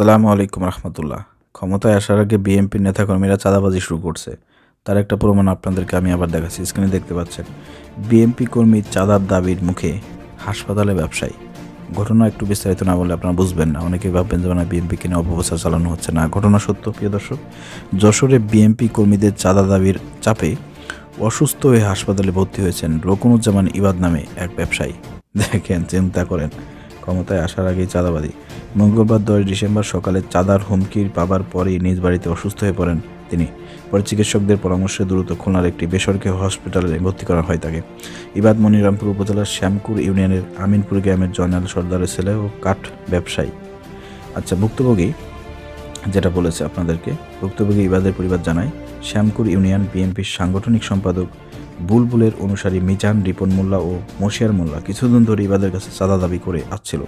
আসসালামু আলাইকুম রহমতুল্লাহ। ক্ষমতায় আসার আগে বিএনপির নেতাকর্মীরা চাঁদাবাজি শুরু করছে, তার একটা প্রমাণ আপনাদেরকে আমি আবার দেখাচ্ছি। স্ক্রিনে দেখতে পাচ্ছেন বিএনপি কর্মী চাঁদার দাবির মুখে হাসপাতালে ব্যবসায়ী। ঘটনা একটু বিস্তারিত না বলে আপনারা বুঝবেন না, অনেকেই ভাববেন যে মানে বিএনপিকে নিয়ে অপপ্রচার চালানো হচ্ছে। না, ঘটনা সত্য প্রিয় দর্শক। যশোরে বিএনপি কর্মীদের চাঁদা দাবির চাপে অসুস্থ হয়ে হাসপাতালে ভর্তি হয়েছেন রকুনুজ্জামান ইবাদ নামে এক ব্যবসায়ী। দেখেন, চিন্তা করেন, ক্ষমতায় আসার আগেই চাঁদাবাদী। মঙ্গলবার 10 ডিসেম্বর সকালে চাঁদার হুমকির পাবার পরেই নিজ বাড়িতে অসুস্থ হয়ে পড়েন তিনি। পরে চিকিৎসকদের পরামর্শে দ্রুত খুলনার একটি বেসরকারি হসপিটালে ভর্তি করা হয় তাকে। ইবাদ মনিরামপুর উপজেলার শ্যামকুর ইউনিয়নের আমিনপুর গ্রামের জয়নাল সর্দারের ছেলে ও কাঠ ব্যবসায়ী। আচ্ছা, ভুক্তভোগী যেটা বলেছে আপনাদেরকে, ভুক্তভোগী ইবাদের পরিবার জানায়, শ্যামকুর ইউনিয়ন বিএনপির সাংগঠনিক সম্পাদক বুলবুলের অনুসারী মিজান, রিপন মোল্লা ও মশিয়ার মোল্লা কিছুদিন ধরে ইবাদের কাছে চাঁদা দাবি করে আসছিল।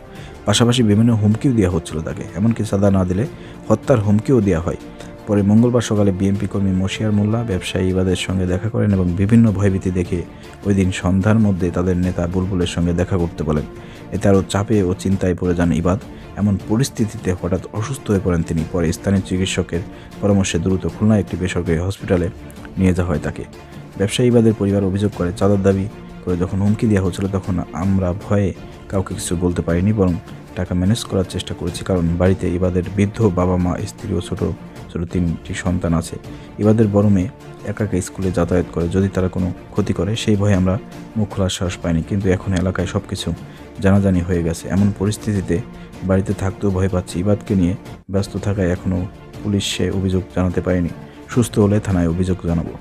পাশাপাশি বিভিন্ন হুমকিও দেওয়া হচ্ছিল তাকে, এমনকি চাঁদা না দিলে হত্যার হুমকিও দেওয়া হয়। পরে মঙ্গলবার সকালে বিএনপি কর্মী মশিয়ার মোল্লা ব্যবসায়ী ইবাদের সঙ্গে দেখা করেন এবং বিভিন্ন ভয়ভীতি দেখে ওই দিন সন্ধ্যার মধ্যে তাদের নেতা বুলবুলের সঙ্গে দেখা করতে বলেন। এতে আরও চাপে ও চিন্তায় পড়ে যান ইবাদ। এমন পরিস্থিতিতে হঠাৎ অসুস্থ হয়ে পড়েন তিনি। পরে স্থানীয় চিকিৎসকের পরামর্শে দ্রুত খুলনা একটি বেসরকারি হসপিটালে নিয়ে যাওয়া হয় তাকে। ব্যবসায়ী ইবাদের পরিবার অভিযোগ করে, চাঁদার দাবি করে যখন হুমকি দেওয়া হচ্ছিল তখন আমরা ভয়ে কাউকে কিছু বলতে পারিনি, বরং টাকা ম্যানেজ করার চেষ্টা করেছি, কারণ বাড়িতে ইবাদের বৃদ্ধ বাবা মা, স্ত্রী ও ছোট ছোট 3টি সন্তান আছে। ইবাদের বড় মেয়ে একা স্কুলে যাতায়াত করে, যদি তারা কোনো ক্ষতি করে সেই ভয়ে আমরা মুখ খোলার সাহস পাইনি। কিন্তু এখন এলাকায় সব কিছু জানাজানি হয়ে গেছে, এমন পরিস্থিতিতে বাড়িতে থাকতেও ভয় পাচ্ছি। ইবাদকে নিয়ে ব্যস্ত থাকায় এখনও পুলিশে অভিযোগ জানাতে পারেনি, সুস্থ হলে থানায় অভিযোগ জানাবো।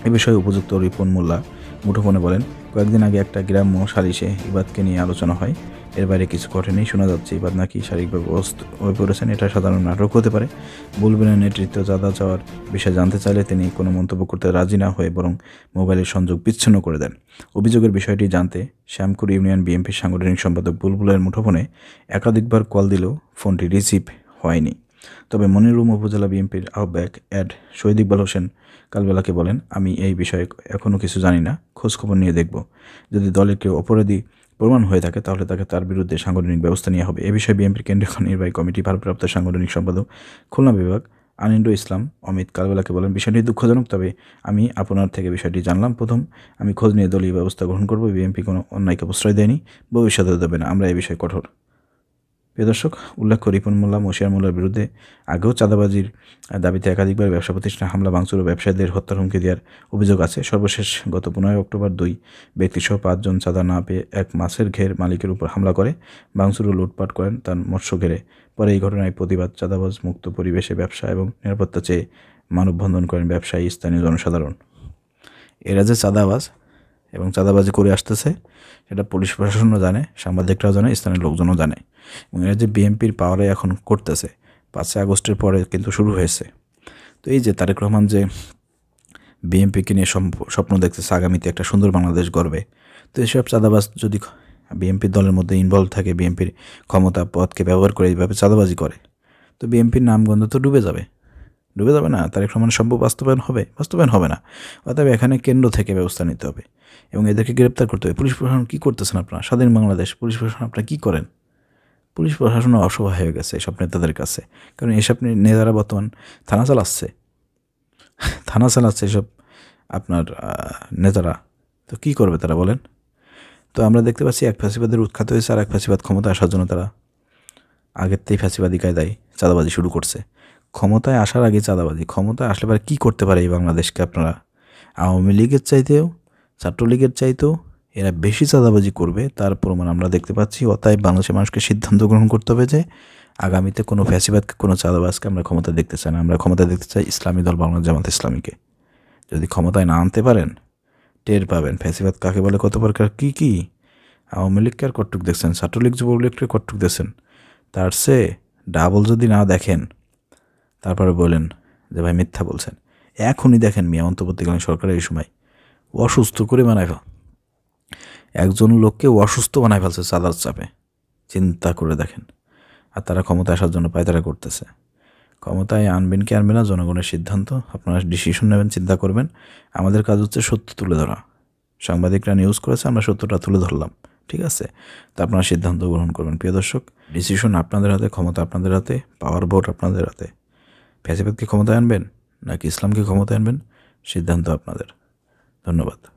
এ বিষয়ে উপযুক্ত রিপন মোল্লা মুঠোফোনে বলেন, কয়েকদিন আগে একটা গ্রাম্য সালিশে ইবাদকে নিয়ে আলোচনা হয়, এর বাইরে কিছু ঘটেনি। শোনা যাচ্ছে ইবাদ নাকি শারীরিকভাবে অসুস্থ হয়ে পড়েছেন, এটা সাধারণ নাটক হতে পারে। বুলবুলের নেতৃত্ব চাঁদা চাওয়ার বিষয়ে জানতে চাইলে তিনি কোনো মন্তব্য করতে রাজি না হয়ে বরং মোবাইলের সংযোগ বিচ্ছিন্ন করে দেন। অভিযোগের বিষয়টি জানতে শ্যামকুর ইউনিয়ন বিএনপির সাংগঠনিক সম্পাদক বুলবুলের মুঠোফোনে একাধিকবার কল দিলেও ফোনটি রিসিভ হয়নি। তবে মনিরুম উপজেলা বিএনপির আহ্বায়ক অ্যাড শহীদ ইকবাল হোসেন কালবেলাকে বলেন, আমি এই বিষয়ে এখনও কিছু জানি না, খোঁজখবর নিয়ে দেখব। যদি দলের কেউ অপরাধী প্রমাণ হয়ে থাকে তাহলে তার বিরুদ্ধে সাংগঠনিক ব্যবস্থা নেওয়া হবে। এ বিষয়ে বিএনপির কেন্দ্রীয় নির্বাহী কমিটি ভারপ্রাপ্ত সাংগঠনিক সম্পাদক খুলনা বিভাগ আনিন্দ ইসলাম অমিত কালবেলাকে বলেন, বিষয়টি দুঃখজনক, তবে আমি আপনার থেকে বিষয়টি জানলাম। প্রথম আমি খোঁজ নিয়ে দলীয় ব্যবস্থা গ্রহণ করব। বিএনপি কোনো অন্যায়কে প্রশ্রয় দেয়নি, ভবিষ্যতেও দেবে না। আমরা এই বিষয়ে কঠোর। প্রিয় দর্শক, উল্লেখ্য, রিপন মোল্লা, মশিয়ার মোল্লার বিরুদ্ধে আগেও চাঁদাবাজির দাবিতে একাধিকবার ব্যবসা প্রতিষ্ঠানে হামলা, ভাঙচুর ও ব্যবসায়ীদের হত্যার হুমকি দেওয়ার অভিযোগ আছে। সর্বশেষ গত 15 অক্টোবর 2 ব্যক্তিসহ 5 জন চাঁদা না পেয়ে এক মাছের ঘের মালিকের উপর হামলা করে ভাঙচুর ও লুটপাট করেন তার মৎস্য ঘেরে। পরে এই ঘটনায় প্রতিবাদ, চাঁদাবাজ মুক্ত পরিবেশে ব্যবসা এবং নিরাপত্তা চেয়ে মানববন্ধন করেন ব্যবসায়ী, স্থানীয় জনসাধারণ। এরা যে চাঁদাবাজ এবং চাঁদাবাজি করে আসতেছে সেটা পুলিশ প্রশাসনও জানে, সাংবাদিকরাও জানে, স্থানীয় লোকজনও জানে। এবং এরা যে বিএনপির পাওয়ারে এখন করতেছে, 5 আগস্টের পরে কিন্তু শুরু হয়েছে। তো এই যে তারেক রহমান যে বিএনপিকে নিয়ে স্বপ্ন দেখতেছে আগামীতে একটা সুন্দর বাংলাদেশ গড়বে, তো এইসব চাঁদাবাজ যদি বিএনপির দলের মধ্যে ইনভলভ থাকে, বিএনপির ক্ষমতা পদকে ব্যবহার করে এইভাবে চাঁদাবাজি করে, তো বিএনপির নামগন্ধ তো ডুবে যাবে না। তারেক রহমান সম্ভব বাস্তবায়ন হবে না। অতএব এখানে কেন্দ্র থেকে ব্যবস্থা নিতে হবে এবং এদেরকে গ্রেপ্তার করতে হবে। পুলিশ প্রশাসন কী করতেছেন আপনারা? স্বাধীন বাংলাদেশ, পুলিশ প্রশাসন আপনারা কী করেন? পুলিশ প্রশাসনও অসহায় হয়ে গেছে এসব নেতাদের কাছে, কারণ এসব নেতারা বর্তমান থানা চালাচ্ছে এসব আপনার নেতারা। তো কী করবে তারা বলেন? তো আমরা দেখতে পাচ্ছি এক ফ্যাসিবাদের উৎখাত হয়েছে, আর এক ফ্যাসিবাদ ক্ষমতা আসার জন্য তারা আগের থেকেই ফ্যাসিবাদী কায়দায় চাঁদাবাজি শুরু করছে। ক্ষমতায় আসার আগে চাঁদাবাজি, ক্ষমতায় আসলে পরে কী করতে পারে এই বাংলাদেশকে আপনারা? আওয়ামী লীগের চাইতেও, ছাত্রলীগের চাইতেও এরা বেশি চাঁদাবাজি করবে, তার প্রমাণ আমরা দেখতে পাচ্ছি। অতএব বাংলাদেশের মানুষকে সিদ্ধান্ত গ্রহণ করতে হবে যে আগামীতে কোনো ফ্যাসিবাদকে, কোনো চাঁদাবাজকে আমরা ক্ষমতা দেখতে চাই না। আমরা ক্ষমতা দেখতে চাই ইসলামী দল বাংলাদেশ জামাত ইসলামীকে। যদি ক্ষমতায় না আনতে পারেন, টের পাবেন ফ্যাসিবাদ কাকে বলে, কত প্রকার কী। আওয়ামী লীগকে আর কটটুক দেখছেন, ছাত্রলীগ যুবলীগকে কটটুক দেখছেন, তার চেয়ে ডাবল যদি না দেখেন তারপরে বলেন যে ভাই মিথ্যা বলছেন। এখনই দেখেন মিয়া, অন্তর্বর্তীকালীন সরকারের এই সময় অসুস্থ করে একজন লোককে অসুস্থ বানায় ফেলছে চাঁদার চাপে, চিন্তা করে দেখেন। আর তারা ক্ষমতা আসার জন্য পায়তারা করতেছে। ক্ষমতায় আনবেন কি আনবে না জনগণের সিদ্ধান্ত, আপনারা ডিসিশন নেবেন, চিন্তা করবেন। আমাদের কাজ হচ্ছে সত্য তুলে ধরা। সাংবাদিকরা নিউজ করেছে, আমরা সত্যটা তুলে ধরলাম, ঠিক আছে? তা আপনারা সিদ্ধান্ত গ্রহণ করবেন। প্রিয় দর্শক, ডিসিশন আপনাদের হাতে, ক্ষমতা আপনাদের হাতে, পাওয়ার ভোট আপনাদের হাতে। ফ্যাসিবাদকে ক্ষমতায় আনবেন নাকি ইসলামকে ক্ষমতায় আনবেন, সিদ্ধান্ত আপনাদের। ধন্যবাদ।